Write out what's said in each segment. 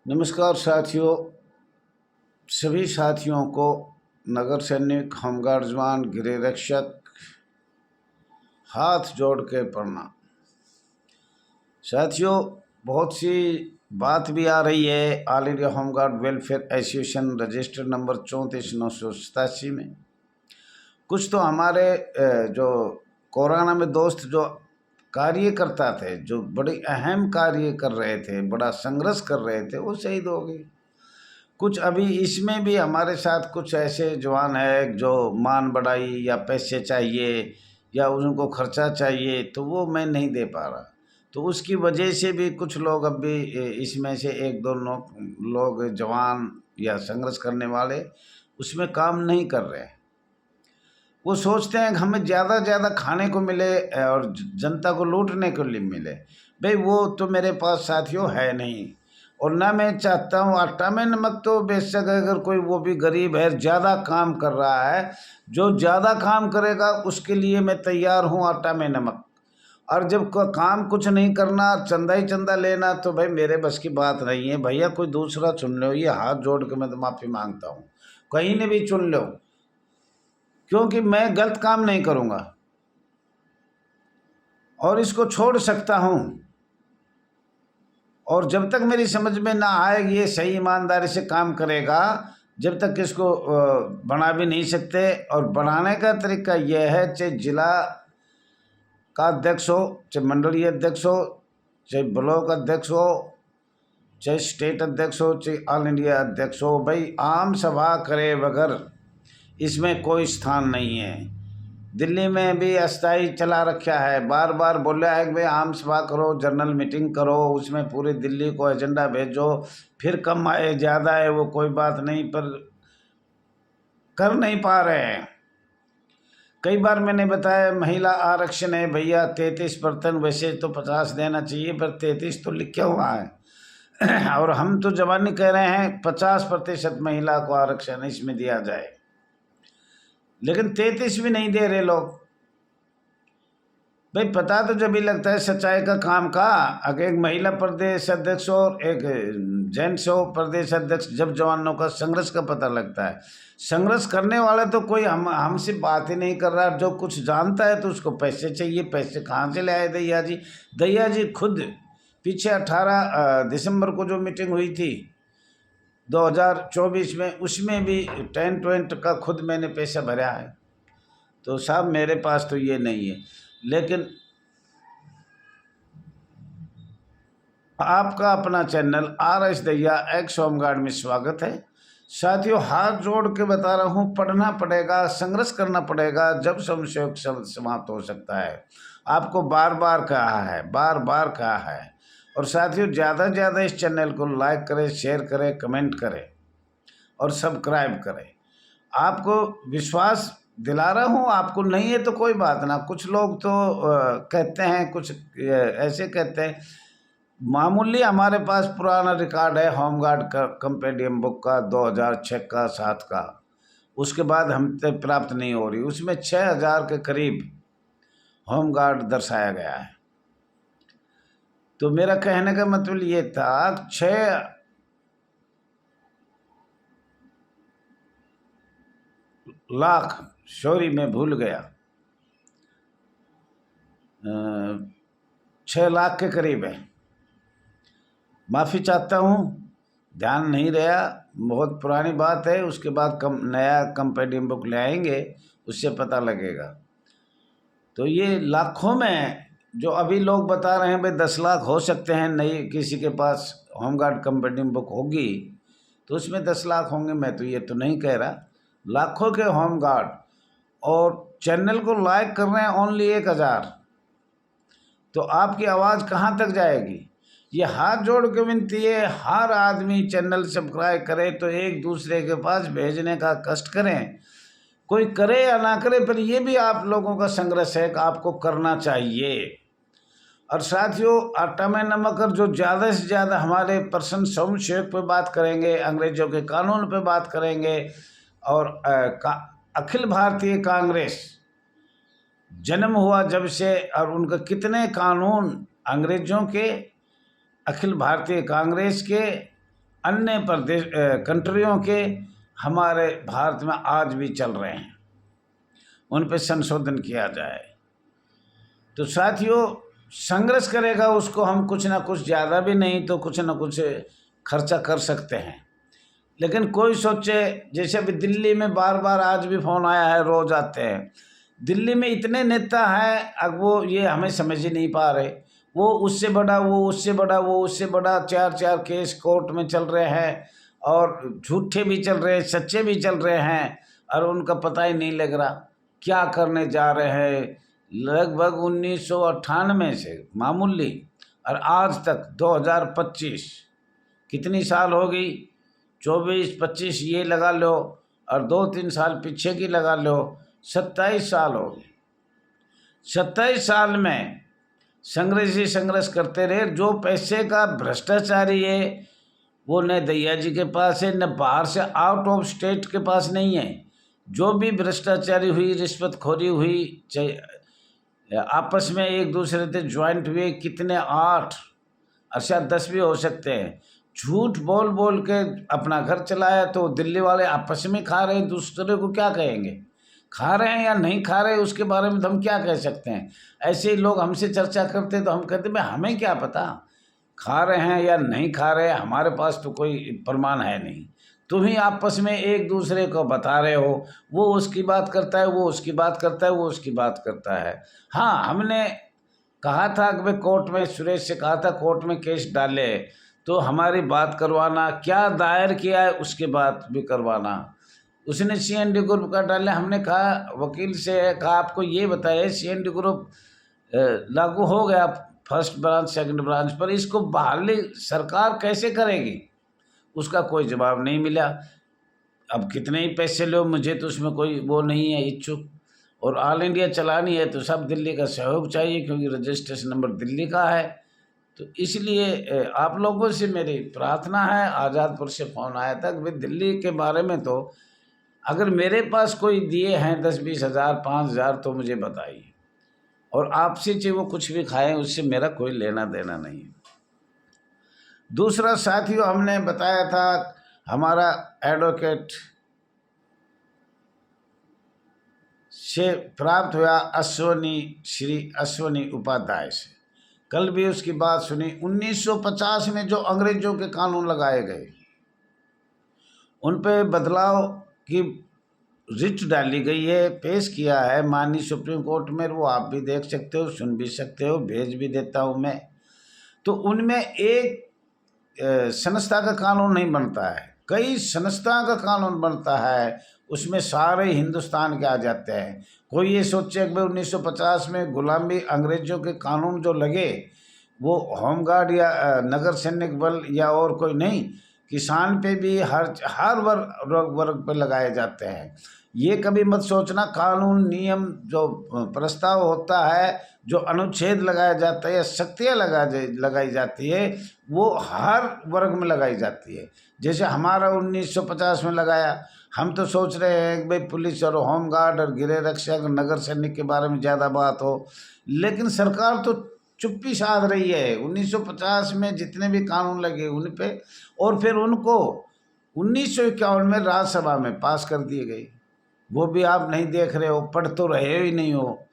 नमस्कार साथियों। सभी साथियों को नगर सैनिक, होमगार्ड जवान, गृह रक्षक हाथ जोड़ के प्रणाम। साथियों, बहुत सी बात भी आ रही है all India home guard welfare association register number 34,987 में। कुछ तो हमारे जो कोरोना में दोस्त जो कार्यकर्ता थे, जो बड़ी अहम कार्य कर रहे थे, बड़ा संघर्ष कर रहे थे, वो शहीद हो गए। कुछ अभी इसमें भी हमारे साथ कुछ ऐसे जवान है जो मान बढ़ाई या पैसे चाहिए या उनको खर्चा चाहिए, तो वो मैं नहीं दे पा रहा। तो उसकी वजह से भी कुछ लोग अब भी इसमें से एक दो लोग जवान या संघर्ष करने वाले उसमें काम नहीं कर रहे हैं। वो सोचते हैं कि हमें ज़्यादा ज़्यादा खाने को मिले और जनता को लूटने को लिए मिले। भाई वो तो मेरे पास साथियों है नहीं, और ना मैं चाहता हूँ। आटा में नमक तो बेशक अगर कोई वो भी गरीब है, ज़्यादा काम कर रहा है, जो ज़्यादा काम करेगा उसके लिए मैं तैयार हूँ आटा में नमक। और जब काम कुछ नहीं करना, चंदा ही चंदा लेना, तो भाई मेरे बस की बात नहीं है। भैया कोई दूसरा चुन लो, ये हाथ जोड़ के मैं तो माफ़ी मांगता हूँ। कहीं ने भी चुन लो, क्योंकि मैं गलत काम नहीं करूँगा और इसको छोड़ सकता हूँ। और जब तक मेरी समझ में ना आएगी ये सही ईमानदारी से काम करेगा, जब तक इसको बना भी नहीं सकते। और बनाने का तरीका यह है, चाहे जिला का अध्यक्ष हो, चाहे मंडलीय अध्यक्ष हो, चाहे ब्लॉक अध्यक्ष हो, चाहे स्टेट अध्यक्ष हो, चाहे ऑल इंडिया अध्यक्ष हो, भाई आम सभा करे बगैर इसमें कोई स्थान नहीं है। दिल्ली में भी अस्थाई चला रखा है, बार बार बोला है कि भाई आम सभा करो, जनरल मीटिंग करो, उसमें पूरी दिल्ली को एजेंडा भेजो, फिर कम आए ज़्यादा है वो कोई बात नहीं, पर कर नहीं पा रहे हैं। कई बार मैंने बताया महिला आरक्षण है भैया 33%, वैसे तो 50 देना चाहिए, पर 33 तो लिखा हुआ है और हम तो जवानी कह रहे हैं 50% महिला को आरक्षण इसमें दिया जाए, लेकिन 33 भी नहीं दे रहे लोग। भाई पता तो जब भी लगता है सच्चाई का काम का। अगर एक महिला प्रदेश अध्यक्ष हो और एक जेंट्स हो प्रदेश अध्यक्ष, जब जवानों का संघर्ष का पता लगता है। संघर्ष करने वाला तो कोई हमसे बात ही नहीं कर रहा। जो कुछ जानता है तो उसको पैसे चाहिए। पैसे कहाँ से ले आए दैया जी? दैया जी खुद पीछे 18 दिसंबर को जो मीटिंग हुई थी 2024 में, उसमें भी टेंट वेंट का खुद मैंने पैसा भरा है। तो साहब मेरे पास तो ये नहीं है, लेकिन आपका अपना चैनल RS दैया एक्स होमगार्ड में स्वागत है। साथियों, हाथ जोड़ के बता रहा हूँ, पढ़ना पड़ेगा, संघर्ष करना पड़ेगा, जब संशय समाप्त हो सकता है। आपको बार बार कहा है, बार बार कहा है। और साथियों, ज़्यादा से ज़्यादा इस चैनल को लाइक करें, शेयर करें, कमेंट करें और सब्सक्राइब करें। आपको विश्वास दिला रहा हूँ, आपको नहीं है तो कोई बात ना। कुछ लोग तो कहते हैं, कुछ ऐसे कहते हैं। मामूली हमारे पास पुराना रिकॉर्ड है होमगार्ड का, कंपेंडियम बुक का 2006 का 7 का, उसके बाद हम तक प्राप्त नहीं हो रही। उसमें 6000 के करीब होमगार्ड दर्शाया गया है। तो मेरा कहने का मतलब ये था, 6 लाख, सॉरी मैं भूल गया, 6 लाख के करीब है। माफ़ी चाहता हूँ, ध्यान नहीं रहा, बहुत पुरानी बात है। उसके बाद नया कंपेंडियम बुक ले आएंगे, उससे पता लगेगा। तो ये लाखों में जो अभी लोग बता रहे हैं भाई 10 लाख हो सकते हैं, नहीं किसी के पास होमगार्ड कंपेंडियम बुक होगी तो उसमें 10 लाख होंगे, मैं तो ये तो नहीं कह रहा। लाखों के होमगार्ड, और चैनल को लाइक कर रहे हैं ओनली 1000। तो आपकी आवाज़ कहाँ तक जाएगी? ये हाथ जोड़ के विनती है, हर आदमी चैनल सब्सक्राइब करे, तो एक दूसरे के पास भेजने का कष्ट करें। कोई करे या ना करे, पर ये भी आप लोगों का संघर्ष है कि आपको करना चाहिए। और साथियों, आटा में नमक, और जो ज़्यादा से ज़्यादा हमारे पर्सन स्वयं पे बात करेंगे, अंग्रेजों के कानून पे बात करेंगे, और अखिल भारतीय कांग्रेस जन्म हुआ जब से, और उनका कितने कानून अंग्रेजों के, अखिल भारतीय कांग्रेस के अन्य प्रदेश कंट्रियों के हमारे भारत में आज भी चल रहे हैं, उन पर संशोधन किया जाए। तो साथियों, संघर्ष करेगा उसको हम कुछ ना कुछ, ज़्यादा भी नहीं तो कुछ ना कुछ खर्चा कर सकते हैं। लेकिन कोई सोचे, जैसे अभी दिल्ली में बार बार आज भी फ़ोन आया है, रोज़ आते हैं, दिल्ली में इतने नेता हैं, अब वो ये हमें समझ ही नहीं पा रहे, वो उससे बड़ा, वो उससे बड़ा, वो उससे बड़ा, चार चार केस कोर्ट में चल रहे हैं, और झूठे भी चल रहे हैं, सच्चे भी चल रहे हैं, और उनका पता ही नहीं लग रहा क्या करने जा रहे हैं। लगभग 1998 से मामूली और आज तक 2025 कितनी साल हो गई, 24-25 ये लगा लो, और 2-3 साल पीछे की लगा लो, 27 साल हो गए। 27 साल में संघर्ष करते रहे। जो पैसे का भ्रष्टाचारी है वो न दैया जी के पास है, न बाहर से आउट ऑफ स्टेट के पास नहीं है। जो भी भ्रष्टाचारी हुई, रिश्वतखोरी हुई, आपस में एक दूसरे से ज्वाइंट हुए, कितने 8 और शायद 10 भी हो सकते हैं, झूठ बोल बोल के अपना घर चलाया। तो दिल्ली वाले आपस में खा रहे हैं, दूसरे को क्या कहेंगे, खा रहे हैं या नहीं खा रहे उसके बारे में तो हम क्या कह सकते हैं। ऐसे ही लोग हमसे चर्चा करते तो हम कहते भाई हमें क्या पता खा रहे हैं या नहीं खा रहे, हमारे पास तो कोई प्रमाण है नहीं। तुम ही आपस में एक दूसरे को बता रहे हो, वो उसकी बात करता है, वो उसकी बात करता है, वो उसकी बात करता है। हाँ, हमने कहा था कि भाई कोर्ट में, सुरेश से कहा था कोर्ट में केस डाले तो हमारी बात करवाना, क्या दायर किया है उसके बाद भी करवाना। उसने CND ग्रुप का डाले, हमने कहा वकील से कहा आपको ये बताइए CND ग्रुप लागू हो गया फर्स्ट ब्रांच सेकंड ब्रांच पर, इसको बहाली सरकार कैसे करेगी, उसका कोई जवाब नहीं मिला। अब कितने ही पैसे लो, मुझे तो उसमें कोई वो नहीं है इच्छुक, और ऑल इंडिया चलानी है तो सब दिल्ली का सहयोग चाहिए क्योंकि रजिस्ट्रेशन नंबर दिल्ली का है। तो इसलिए आप लोगों से मेरी प्रार्थना है, आज़ादपुर से फ़ोन आया था कि भाई दिल्ली के बारे में तो अगर मेरे पास कोई दिए हैं 10-20 हज़ार 5,000 तो मुझे बताइए, और आपसे चाहे वो कुछ भी खाएं उससे मेरा कोई लेना देना नहीं है। दूसरा साथियों, हमने बताया था हमारा एडवोकेट से प्राप्त हुआ श्री अश्वनी उपाध्याय से, कल भी उसकी बात सुनी। 1950 में जो अंग्रेजों के कानून लगाए गए उन पे बदलाव की रिट डाली गई है, पेश किया है माननीय सुप्रीम कोर्ट में, वो आप भी देख सकते हो, सुन भी सकते हो, भेज भी देता हूँ मैं। तो उनमें एक संस्था का कानून नहीं बनता है, कई संस्था का कानून बनता है, उसमें सारे हिंदुस्तान के आ जाते हैं। कोई ये सोचे कि 1950 में गुलामी अंग्रेजों के कानून जो लगे वो होमगार्ड या नगर सैनिक बल या और कोई नहीं, किसान पे भी हर वर्ग पे लगाए जाते हैं। ये कभी मत सोचना कानून नियम जो प्रस्ताव होता है, जो अनुच्छेद लगाया जाता है या शक्तियाँ लगाई जाती है, वो हर वर्ग में लगाई जाती है। जैसे हमारा 1950 में लगाया, हम तो सोच रहे हैं कि भाई पुलिस और होमगार्ड और गृह रक्षक नगर सैनिक के बारे में ज़्यादा बात हो, लेकिन सरकार तो चुप्पी साध रही है। 1950 में जितने भी कानून लगे उन पे, और फिर उनको 1951 में राज्यसभा में पास कर दिए गए। वो भी आप नहीं देख रहे हो, पढ़ तो रहे ही नहीं हो,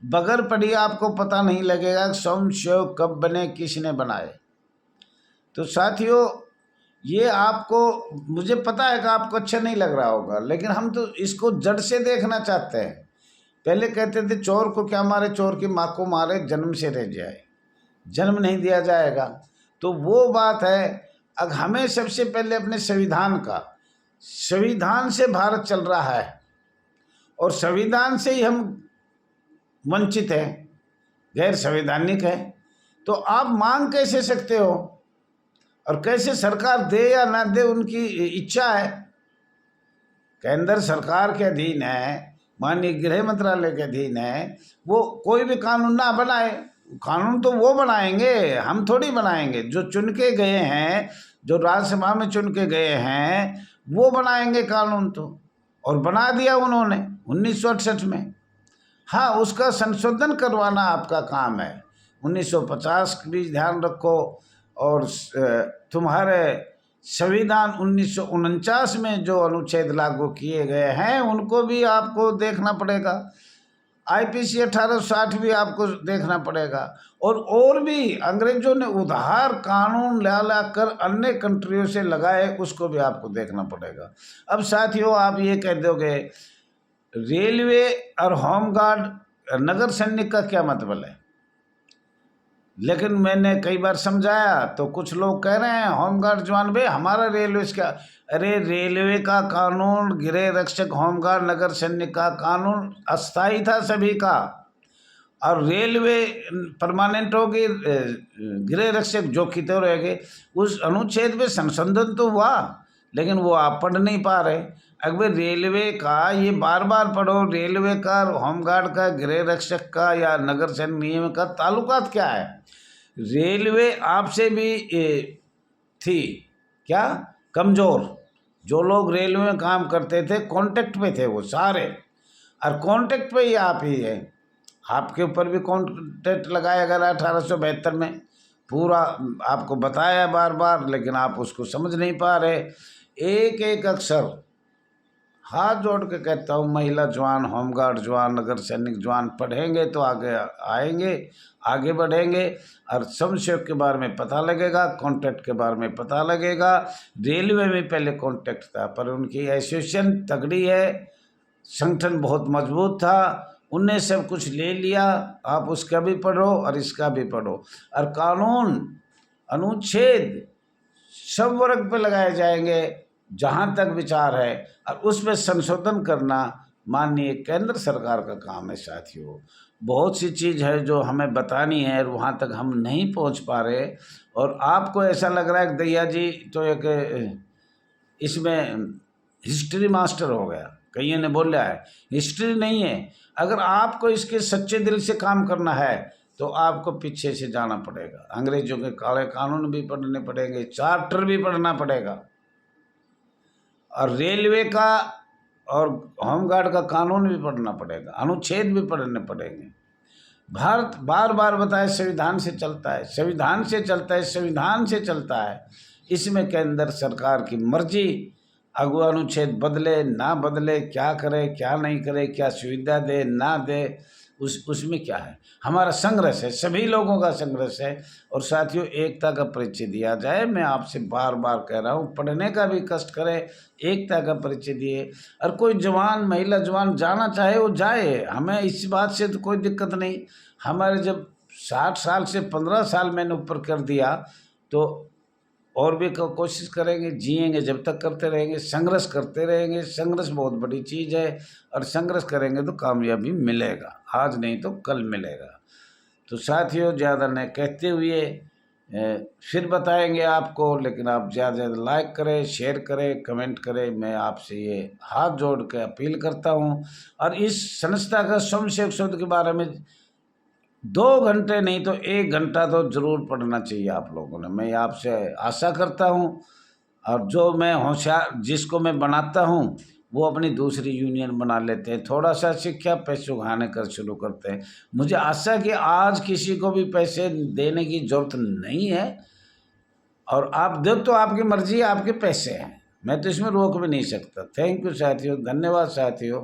बगैर पढ़ी आपको पता नहीं लगेगा कि स्वयं कब बने, किसने बनाए। तो साथियों, ये आपको, मुझे पता है कि आपको अच्छा नहीं लग रहा होगा, लेकिन हम तो इसको जड़ से देखना चाहते हैं। पहले कहते थे चोर को क्या मारे, चोर की माँ को मारे, जन्म से रह जाए, जन्म नहीं दिया जाएगा। तो वो बात है। अब हमें सबसे पहले अपने संविधान से भारत चल रहा है, और संविधान से ही हम वंचित हैं, गैर संवैधानिक है। तो आप मांग कैसे सकते हो, और कैसे सरकार दे या ना दे उनकी इच्छा है। केंद्र सरकार के अधीन है, माननीय गृह मंत्रालय के अधीन है, वो कोई भी कानून ना बनाए, कानून तो वो बनाएंगे, हम थोड़ी बनाएंगे। जो चुन के गए हैं, जो राज्यसभा में चुन के गए हैं, वो बनाएंगे कानून तो, और बना दिया उन्होंने 1968 में। हाँ, उसका संशोधन करवाना आपका काम है। 1950 भी ध्यान रखो, और तुम्हारे संविधान 1949 में जो अनुच्छेद लागू किए गए हैं उनको भी आपको देखना पड़ेगा। आईपीसी 1860 भी आपको देखना पड़ेगा। और भी अंग्रेजों ने उधार कानून ला कर अन्य कंट्रियों से लगाए, उसको भी आपको देखना पड़ेगा। अब साथियों, आप ये कह दोगे रेलवे और होमगार्ड नगर सैनिक का क्या मतलब है, लेकिन मैंने कई बार समझाया तो कुछ लोग कह रहे हैं होमगार्ड जवान भाई हमारा रेलवे का, अरे रेलवे का कानून, गृह रक्षक, होमगार्ड, नगर सैनिक का कानून अस्थाई था सभी का, और रेलवे परमानेंट होगी, गृह रक्षक जो की तो रहेंगे। उस अनुच्छेद में संशोधन तो हुआ, लेकिन वो आप पढ़ नहीं पा रहे। अगर रेलवे का ये बार बार पढ़ो, रेलवे का, होमगार्ड का, गृह रक्षक का या नगर सैनिक नियम का ताल्लुकात क्या है। रेलवे आपसे भी थी क्या कमज़ोर, जो लोग रेलवे में काम करते थे कांटेक्ट पे थे वो सारे, और कांटेक्ट पे ही आप ही है, आपके ऊपर भी कांटेक्ट लगाया गया 1872 में, पूरा आपको बताया बार बार, लेकिन आप उसको समझ नहीं पा रहे। एक एक अक्षर हाथ जोड़ के कहता हूँ, महिला जवान, होमगार्ड जवान, नगर सैनिक जवान पढ़ेंगे तो आगे आएंगे, आगे बढ़ेंगे, और संशय के बारे में पता लगेगा, कॉन्ट्रैक्ट के बारे में पता लगेगा। रेलवे में पहले कॉन्ट्रैक्ट था, पर उनकी एसोसिएशन तगड़ी है, संगठन बहुत मजबूत था, उनने सब कुछ ले लिया। आप उसका भी पढ़ो और इसका भी पढ़ो, और कानून अनुच्छेद सब वर्ग पे लगाए जाएंगे जहाँ तक विचार है, और उसमें संशोधन करना माननीय केंद्र सरकार का काम है। साथियों, बहुत सी चीज़ है जो हमें बतानी है और वहाँ तक हम नहीं पहुँच पा रहे, और आपको ऐसा लग रहा है कि दैया जी तो एक इसमें हिस्ट्री मास्टर हो गया, कईयों ने बोला है, हिस्ट्री नहीं है। अगर आपको इसके सच्चे दिल से काम करना है तो आपको पीछे से जाना पड़ेगा, अंग्रेजों के काले कानून भी पढ़ने पड़ेंगे, चार्टर भी पढ़ना पड़ेगा, और रेलवे का और होमगार्ड का कानून भी पढ़ना पड़ेगा, अनुच्छेद भी पढ़ने पड़ेंगे। भारत बार बार बताए संविधान से चलता है, संविधान से चलता है, संविधान से चलता है। इसमें केंद्र सरकार की मर्जी, अगुआ अनुच्छेद बदले ना बदले, क्या करे क्या नहीं करे, क्या सुविधा दे ना दे, उसमें क्या है। हमारा संघर्ष है, सभी लोगों का संघर्ष है। और साथियों, एकता का परिचय दिया जाए, मैं आपसे बार बार कह रहा हूँ, पढ़ने का भी कष्ट करें, एकता का परिचय दिए, और कोई जवान, महिला जवान जाना चाहे वो जाए, हमें इस बात से तो कोई दिक्कत नहीं। हमारे जब 60 साल से 15 साल मैंने ऊपर कर दिया, तो और भी कोशिश करेंगे, जिएंगे जब तक करते रहेंगे, संघर्ष करते रहेंगे। संघर्ष बहुत बड़ी चीज़ है, और संघर्ष करेंगे तो कामयाबी मिलेगा, आज नहीं तो कल मिलेगा। तो साथियों, ज़्यादा न कहते हुए फिर बताएंगे आपको, लेकिन आप ज़्यादा से ज़्यादा लाइक करें, शेयर करें, कमेंट करें, मैं आपसे ये हाथ जोड़ के अपील करता हूँ। और इस संस्था का स्वयं शोध के बारे में 2 घंटे नहीं तो 1 घंटा तो जरूर पढ़ना चाहिए आप लोगों ने, मैं आपसे आशा करता हूं। और जो मैं होशियार, जिसको मैं बनाता हूं, वो अपनी दूसरी यूनियन बना लेते हैं, थोड़ा सा शिक्षा पैसे उगाने कर शुरू करते हैं। मुझे आशा कि आज किसी को भी पैसे देने की जरूरत नहीं है, और आप दो तो आपकी मर्जी, आपके पैसे हैं, मैं तो इसमें रोक भी नहीं सकता। थैंक यू साथियों, धन्यवाद साथियों।